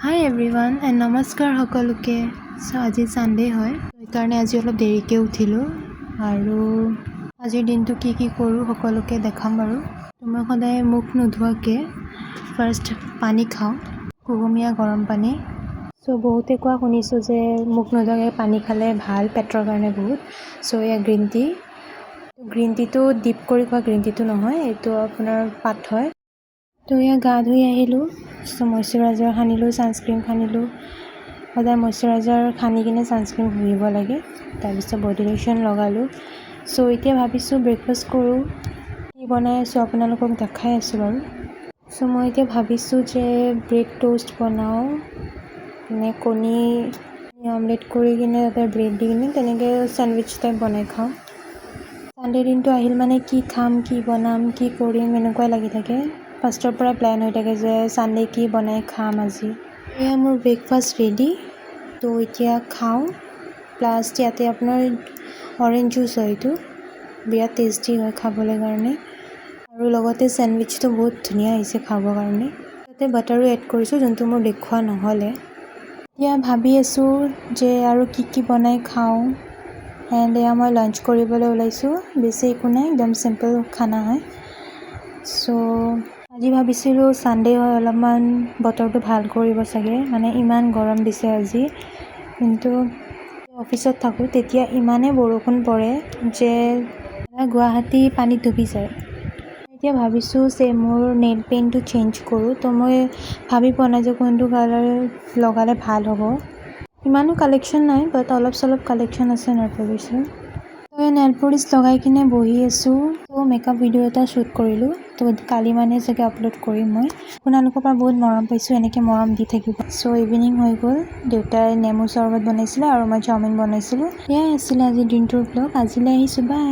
High everyone and নমস্কাৰ সকলোকে। আজি ছানডে হয়, সেইকাৰণে আজি অলপ দেৰিকৈ উঠিলোঁ আৰু আজিৰ দিনটো কি কৰোঁ সকলোকে দেখাম বাৰু। মই সদায় মুখ নোধোৱাকৈ ফাৰ্ষ্ট পানী খাওঁ, কুহুমীয়া গৰম পানী। বহুতে কোৱা শুনিছোঁ যে মুখ নোধোৱাকৈ পানী খালে ভাল, পেটৰ কাৰণে বহুত। এয়া গ্ৰীণ টিটো ডিপ কৰি খোৱা গ্ৰীণ টিটো নহয়, এইটো আপোনাৰ পাত হয়। এয়া গা ধুই আহিলোঁ, মইশ্চাৰাইজাৰ সানিলোঁ, ছানস্ক্ৰীম সানিলোঁ। সদায় মইশ্চাৰাইজাৰ সানি কিনে ছানস্ক্ৰীম ঘঁহিব লাগে। তাৰপিছত বডি লোশ্যন লগালোঁ। এতিয়া ভাবিছোঁ ব্ৰেকফাষ্ট কৰোঁ। কি বনাই আছোঁ আপোনালোকক দেখাই আছোঁ বাৰু। মই এতিয়া ভাবিছোঁ যে ব্ৰেড টোষ্ট বনাওঁ, কণী অমলেট কৰি কিনে তাতে ব্ৰেড দি কিনে তেনেকৈ চেণ্ডউইচ টাইপ বনাই খাওঁ। ছানডে দিনটো আহিল মানে কি খাম, কি বনাম, কি কৰিম এনেকুৱাই লাগি থাকে। ফাৰ্ষ্টৰ পৰা প্লেন হৈ থাকে যে ছানডে কি বনাই খাম আজি। এয়া মোৰ ব্ৰেকফাষ্ট ৰেডি। এতিয়া খাওঁ। প্লাছ ইয়াতে আপোনাৰ অৰেঞ্জ জুচ হয়, এইটো বিৰাট টেষ্টি হয় খাবলৈ কাৰণে। আৰু লগতে চেণ্ডউইচটো বহুত ধুনীয়া হৈছে খাবৰ কাৰণে। তাতে বাটাৰো এড কৰিছোঁ, যোনটো মোৰ দেখুওৱা নহ'লে। এতিয়া ভাবি আছোঁ যে আৰু কি বনাই খাওঁ। এণ্ড এয়া মই লাঞ্চ কৰিবলৈ ওলাইছোঁ। বেছি একো নাই, একদম চিম্পল খানা হয়। আজি ভাবিছিলোঁ ছানডে হয়, অলপমান বতৰটো ভাল কৰিব চাগে, মানে ইমান গৰম দিছে আজি। কিন্তু অফিচত থাকোঁ তেতিয়া ইমানেই বৰষুণ পৰে যে গুৱাহাটী পানীত ডুবি যায়। এতিয়া ভাবিছোঁ যে মোৰ নেইল পেইণ্টটো চেঞ্জ কৰোঁ। মই ভাবি পোৱা নাই যে কোনটো কালাৰ লগালে ভাল হ'ব। ইমানো কালেকশ্যন নাই, বাট অলপ চলপ কালেকশ্যন আছে নেইল পলিচৰ। নেইল পলিচ লগাই কিনে বহি আছোঁ। মেকআপ ভিডিঅ' এটা শ্বুট কৰিলোঁ। কালি মানে চাগে আপলোড কৰিম মই। আপোনালোকৰ পৰা বহুত মৰম পাইছোঁ, এনেকৈ মৰম দি থাকিব। ইভিনিং হৈ গ'ল। দেউতাই নেমু চৰবত বনাইছিলে আৰু মই চাওমিন বনাইছিলোঁ। এয়াই আছিলে আজিৰ দিনটোৰ ব্লগ। আজিলৈ আহিছোঁ, বাই।